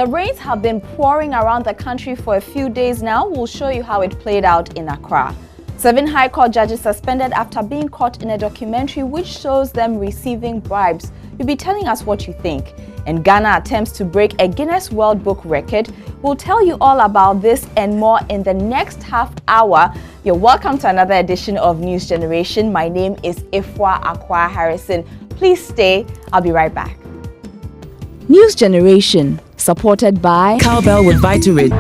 The rains have been pouring around the country for a few days now. We'll show you how it played out in Accra. 7 High Court judges suspended after being caught in a documentary which shows them receiving bribes. You'll be telling us what you think. And Ghana attempts to break a Guinness World Book record. We'll tell you all about this and more in the next half hour. You're welcome to another edition of News Generation. My name is Ifwa Akwa Harrison. Please stay. I'll be right back. News Generation, supported by Cowbell with Vitarid.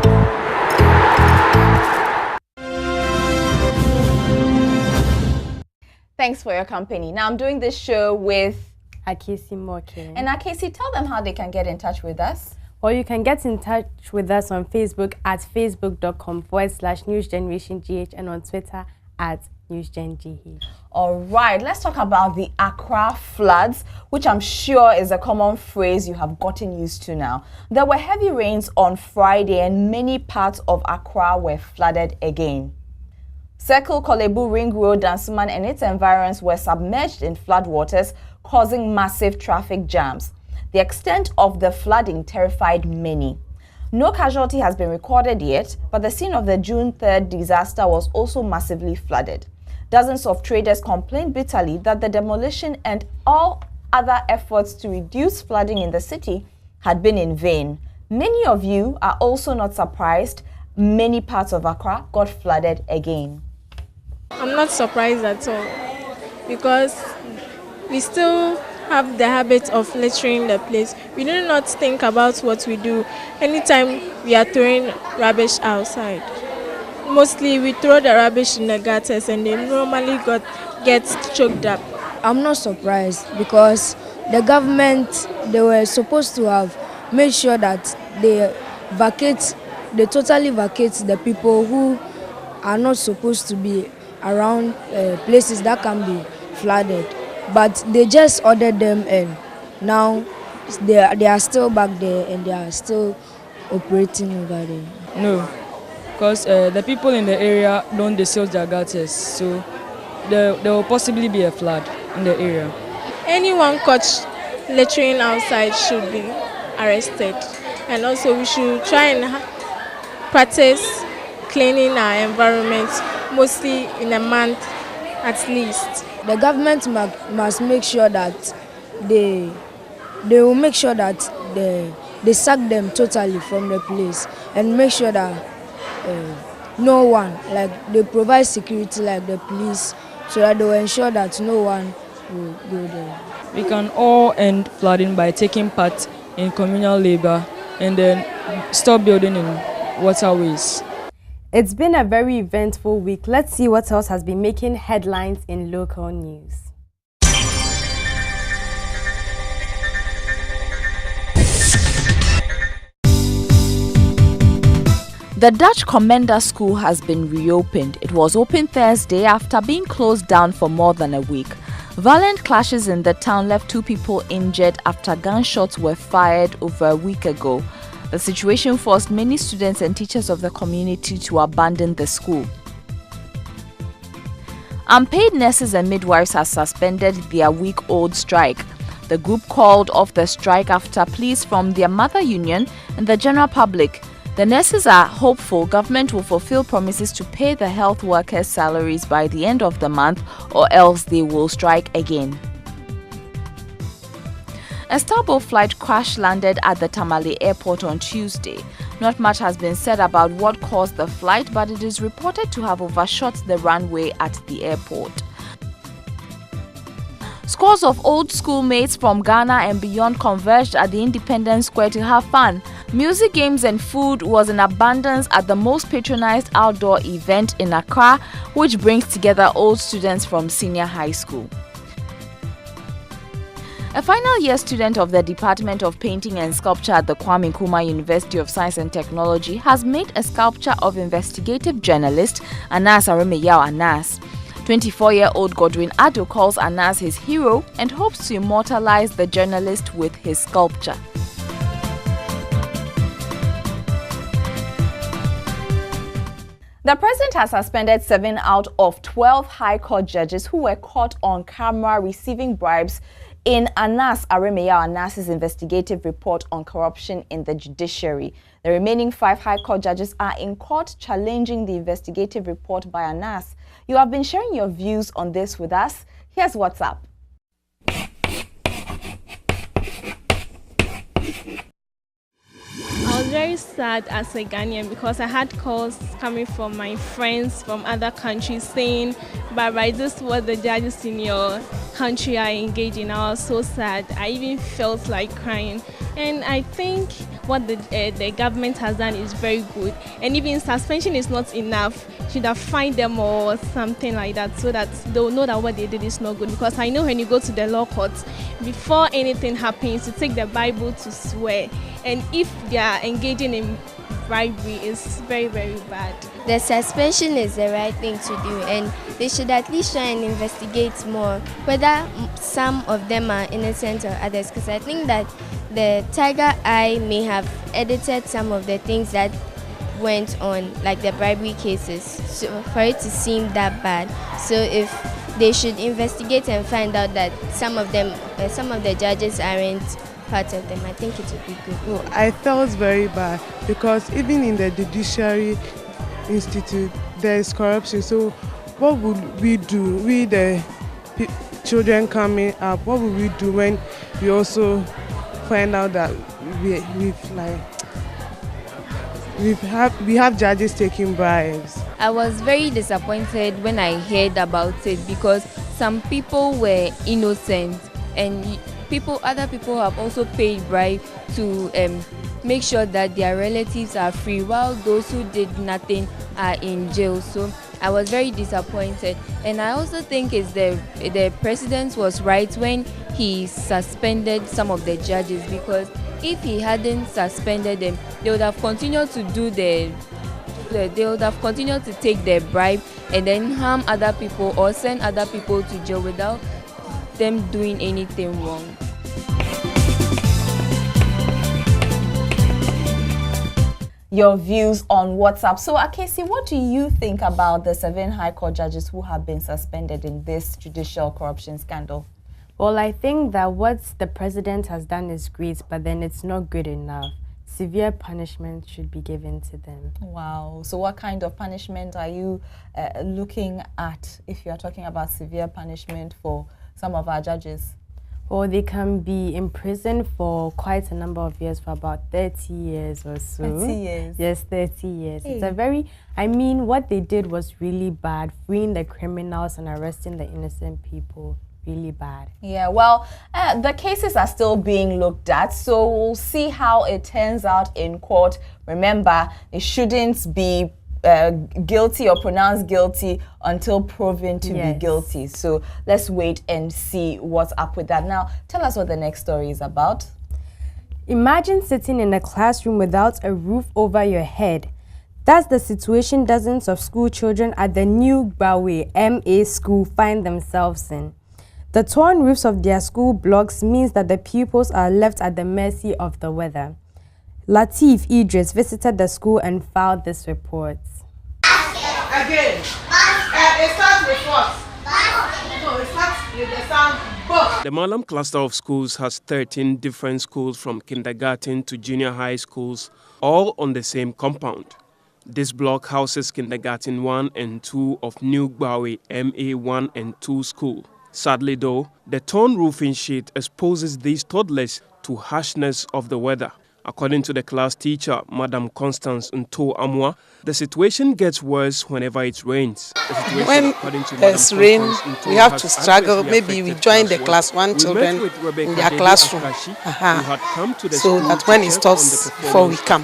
Thanks for your company. Now I'm doing this show with Akesi Moke. And Akesi, tell them how they can get in touch with us. Or you can get in touch with us on Facebook at facebook.com/newsgenerationgh and on Twitter at newsgengh. All right, let's talk about the Accra floods, which I'm sure is a common phrase you have gotten used to now. There were heavy rains on Friday and many parts of Accra were flooded again. Circle, Kolebu, Ring Road, Dansuman and its environs were submerged in floodwaters, causing massive traffic jams. The extent of the flooding terrified many. No casualty has been recorded yet, but the scene of the June 3rd disaster was also massively flooded. Dozens of traders complained bitterly that the demolition and all other efforts to reduce flooding in the city had been in vain. Many of you are also not surprised. Many parts of Accra got flooded again. I'm not surprised at all because we still have the habit of littering the place. We do not think about what we do anytime we are throwing rubbish outside. Mostly we throw the rubbish in the gutters and they normally get choked up. I'm not surprised because the government, they were supposed to have made sure that they totally vacate the people who are not supposed to be around places that can be flooded. But they just ordered them and now they are still back there and they are still operating over there. No, because the people in the area don't discharge their gutters, so there will possibly be a flood in the area. Anyone caught littering outside should be arrested, and also we should try and practice cleaning our environment mostly in a month at least. The government must make sure that they will make sure that they sack them totally from the place and make sure that no one, like they provide security like the police, so that they will ensure that no one will go there. We can all end flooding by taking part in communal labor and then stop building in waterways. It's been a very eventful week. Let's see what else has been making headlines in local news. The Dutch Commander School has been reopened. It was opened Thursday after being closed down for more than a week. Violent clashes in the town left 2 people injured after gunshots were fired over a week ago. The situation forced many students and teachers of the community to abandon the school. Unpaid nurses and midwives have suspended their week-old strike. The group called off the strike after pleas from their mother union and the general public. The nurses are hopeful government will fulfill promises to pay the health workers' salaries by the end of the month, or else they will strike again. A Starboat flight crash-landed at the Tamale airport on Tuesday. Not much has been said about what caused the flight, but it is reported to have overshot the runway at the airport. Scores of old schoolmates from Ghana and beyond converged at the Independence Square to have fun. Music, games and food was in abundance at the most patronized outdoor event in Accra, which brings together old students from senior high school. A final year student of the Department of Painting and Sculpture at the Kwame Nkrumah University of Science and Technology has made a sculpture of investigative journalist Anas Aremeyao Anas. 24-year-old Godwin Addo calls Anas his hero and hopes to immortalize the journalist with his sculpture. The president has suspended 7 out of 12 High Court judges who were caught on camera receiving bribes in Anas Aremeyaw Anas's investigative report on corruption in the judiciary. The remaining 5 High Court judges are in court challenging the investigative report by Anas. You have been sharing your views on this with us. Here's what's up. I was very sad as a Ghanaian because I had calls coming from my friends from other countries saying, "Baba, this is what the judges in your country are engaging in." I was so sad. I even felt like crying. And I think what the government has done is very good. And even suspension is not enough. Should have fined them or something like that so that they'll know that what they did is not good. Because I know when you go to the law courts, before anything happens, you take the Bible to swear. And if they are engaging in bribery, it's very, very bad. The suspension is the right thing to do, and they should at least try and investigate more whether some of them are innocent or others, because I think that the Tiger Eye may have edited some of the things that went on, like the bribery cases, so for it to seem that bad. So if they should investigate and find out that some of the judges aren't part of them, I think it would be good. Oh, I felt very bad because even in the Judiciary Institute there is corruption. So what would we do? We the children coming up, what would we do when we also find out that we have judges taking bribes? I was very disappointed when I heard about it because some people were innocent and other people have also paid bribe to make sure that their relatives are free, while those who did nothing are in jail. So I was very disappointed, and I also think the president was right when he suspended some of the judges, because if he hadn't suspended them, they would have continued to take their bribe and then harm other people or send other people to jail without them doing anything wrong. Your views on WhatsApp. So, Akesi, what do you think about the 7 High Court judges who have been suspended in this judicial corruption scandal? Well, I think that what the president has done is great, but then it's not good enough. Severe punishment should be given to them. Wow. So what kind of punishment are you looking at if you are talking about severe punishment for some of our judges? Or they can be imprisoned for quite a number of years, for about 30 years or so. 30 years? Yes, 30 years. Hey. It's what they did was really bad, freeing the criminals and arresting the innocent people. Really bad. Yeah, well, the cases are still being looked at, so we'll see how it turns out in court. Remember, it shouldn't be guilty or pronounced guilty until proven to be guilty. So let's wait and see what's up with that. Now, tell us what the next story is about. Imagine sitting in a classroom without a roof over your head. That's the situation dozens of school children at the New Gbawe MA school find themselves in. The torn roofs of their school blocks means that the pupils are left at the mercy of the weather. Latif Idris visited the school and filed this report. Again, it starts with what? No, it starts with the sound book. The Malam cluster of schools has 13 different schools from kindergarten to junior high schools, all on the same compound. This block houses kindergarten 1 and 2 of New Gbawe MA 1 and 2 school. Sadly though, the torn roofing sheet exposes these toddlers to harshness of the weather. According to the class teacher, Madam Constance Nto Amwa, the situation gets worse whenever it rains. When there's rain, we have to struggle. Maybe we join the class 1 children in their classroom. So that when it stops, before we come.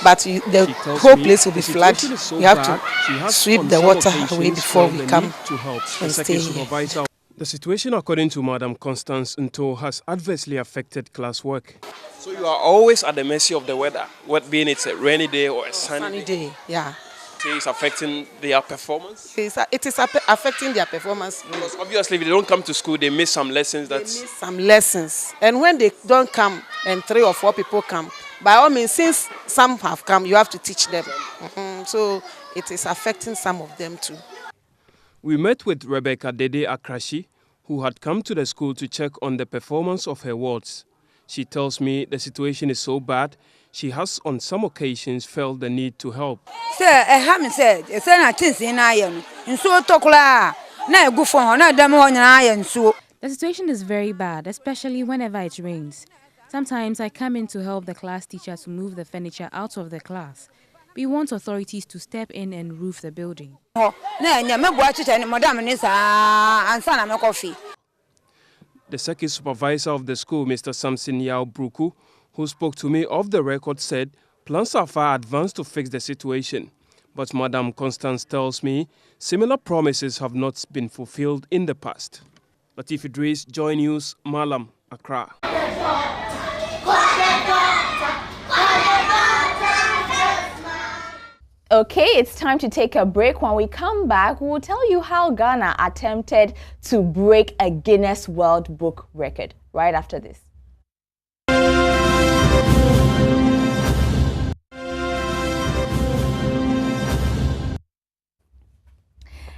But the whole place will be flooded. We have to sweep the water away before we come and stay here. The situation, according to Madam Constance Nto, has adversely affected classwork. So you are always at the mercy of the weather, what being it's a rainy day or a sunny day? Yeah. So it's affecting their performance? It is affecting their performance. Because obviously if they don't come to school, they miss some lessons. They miss some lessons. And when they don't come and 3 or 4 people come, by all means, since some have come, you have to teach them. So it is affecting some of them too. We met with Rebecca Dede Akrashi, who had come to the school to check on the performance of her wards. She tells me the situation is so bad, she has on some occasions felt the need to help. The situation is very bad, especially whenever it rains. Sometimes I come in to help the class teacher to move the furniture out of the class. We want authorities to step in and roof the building. The circuit supervisor of the school, Mr. Samson Yao Bruku, who spoke to me off the record, said plans are far advanced to fix the situation. But Madam Constance tells me similar promises have not been fulfilled in the past. Latif Idris, Joy News, Malam, Accra. Okay, it's time to take a break. When we come back, we'll tell you how Ghana attempted to break a Guinness World Book record right after this.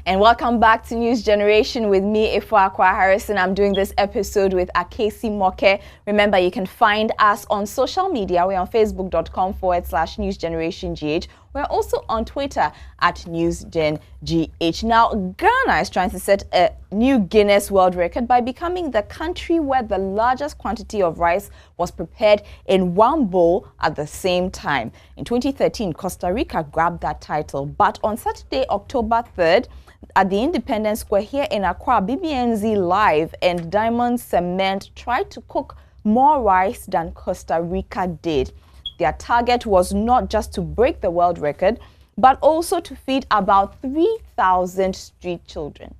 And welcome back to News Generation with me, Ifwa Akwa Harrison. I'm doing this episode with Akesi Moke. Remember, you can find us on social media. We're on facebook.com/newsgenerationgh. We're also on Twitter @NewsGenGH. Now, Ghana is trying to set a new Guinness World Record by becoming the country where the largest quantity of rice was prepared in one bowl at the same time. In 2013, Costa Rica grabbed that title. But on Saturday, October 3rd, at the Independence Square here in Accra, BBNZ Live and Diamond Cement tried to cook more rice than Costa Rica did. Their target was not just to break the world record, but also to feed about 3,000 street children.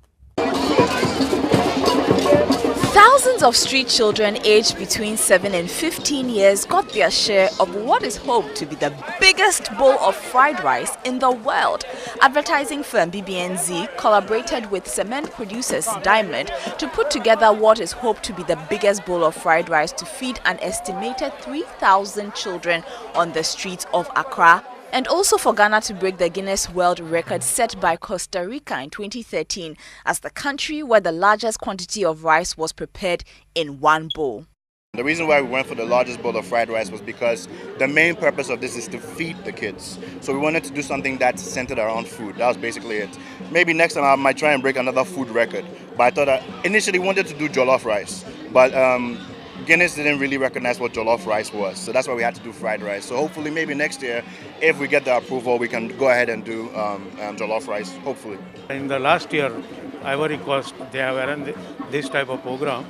Thousands of street children aged between 7 and 15 years got their share of what is hoped to be the biggest bowl of fried rice in the world. Advertising firm BBNZ collaborated with cement producers Diamond to put together what is hoped to be the biggest bowl of fried rice to feed an estimated 3,000 children on the streets of Accra. And also for Ghana to break the Guinness World Record set by Costa Rica in 2013 as the country where the largest quantity of rice was prepared in one bowl. The reason why we went for the largest bowl of fried rice was because the main purpose of this is to feed the kids. So we wanted to do something that's centered around food. That was basically it. Maybe next time I might try and break another food record. But I thought I initially wanted to do jollof rice. But Guinness didn't really recognize what jollof rice was, so that's why we had to do fried rice. So hopefully maybe next year, if we get the approval, we can go ahead and do jollof rice, hopefully. In the last year, Ivory Coast, they have run this type of program,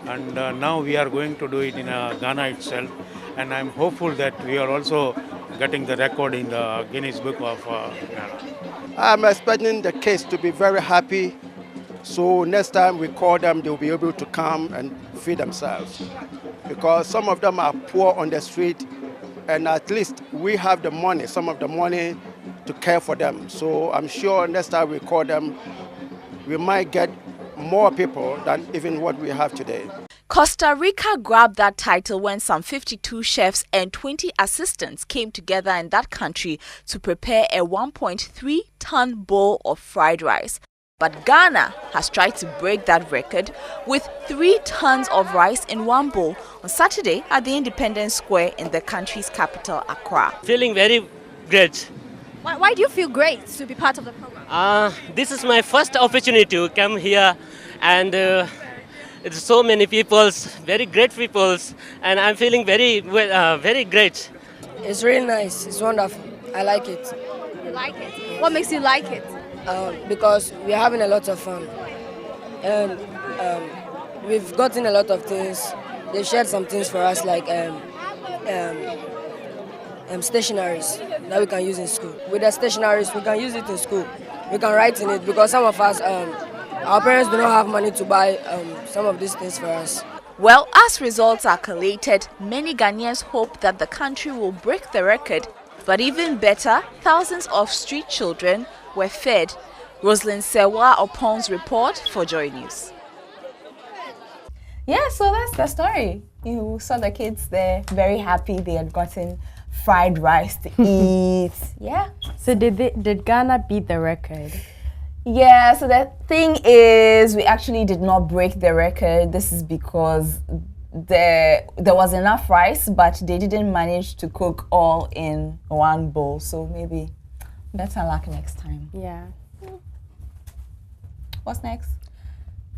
and now we are going to do it in Ghana itself, and I'm hopeful that we are also getting the record in the Guinness Book of Ghana. I'm expecting the kids to be very happy. So next time we call them, they'll be able to come and feed themselves. Because some of them are poor on the street, and at least we have the money, some of the money to care for them. So I'm sure next time we call them, we might get more people than even what we have today. Costa Rica grabbed that title when some 52 chefs and 20 assistants came together in that country to prepare a 1.3-ton bowl of fried rice. But Ghana has tried to break that record with 3 tons of rice in one bowl on Saturday at the Independence Square in the country's capital, Accra. Feeling very great. Why do you feel great to be part of the program? This is my first opportunity to come here, and it's so many peoples, very great peoples, and I'm feeling very great. It's really nice. It's wonderful. I like it. You like it? What makes you like it? Because we're having a lot of fun. And we've gotten a lot of things. They shared some things for us like stationaries that we can use in school. With the stationaries, we can use it in school. We can write in it because some of us, our parents do not have money to buy some of these things for us. Well, as results are collated, many Ghanaians hope that the country will break the record. But even better, thousands of street children were fed. Rosalind Sewa Opon's report for Joy News. Yeah, so that's the story. You saw the kids there, very happy they had gotten fried rice to eat. Yeah. So did Ghana beat the record? Yeah, so the thing is, we actually did not break the record. This is because there was enough rice, but they didn't manage to cook all in one bowl. So maybe better luck next time. Yeah. What's next?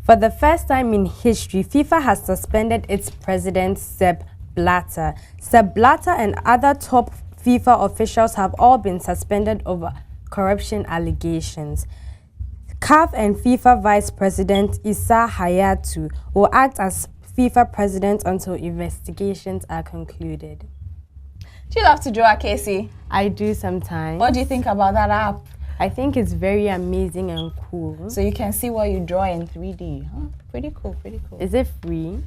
For the first time in history, FIFA has suspended its president, Sepp Blatter. Sepp Blatter and other top FIFA officials have all been suspended over corruption allegations. CAF and FIFA Vice President Issa Hayatou will act as FIFA president until investigations are concluded. Do you love to draw, Casey? I do sometimes. What do you think about that app? I think it's very amazing and cool. So you can see what you draw in 3D. Huh? Pretty cool, pretty cool. Is it free?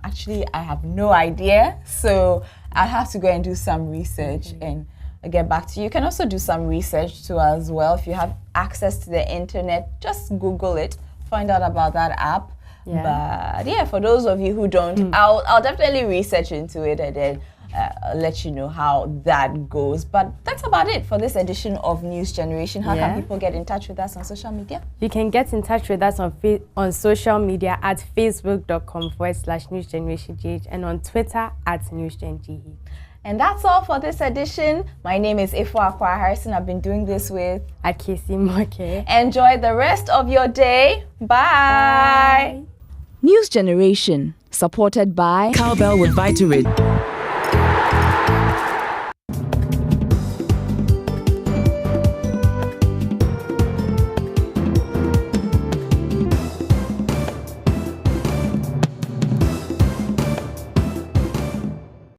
Actually, I have no idea. So I'll have to go and do some research and get back to you. You can also do some research too as well. If you have access to the internet, just Google it, find out about that app. Yeah. But yeah, for those of you who don't, I'll definitely research into it and then let you know how that goes. But that's about it for this edition of News Generation. How can people get in touch with us on social media? You can get in touch with us on social media at facebook.com/newsgenerationgh and on Twitter at newsgengh. And that's all for this edition. My name is Ifo Akwa Harrison. I've been doing this with Akesi Moke. Enjoy the rest of your day. Bye. News Generation, supported by Cowbell with Vitarid.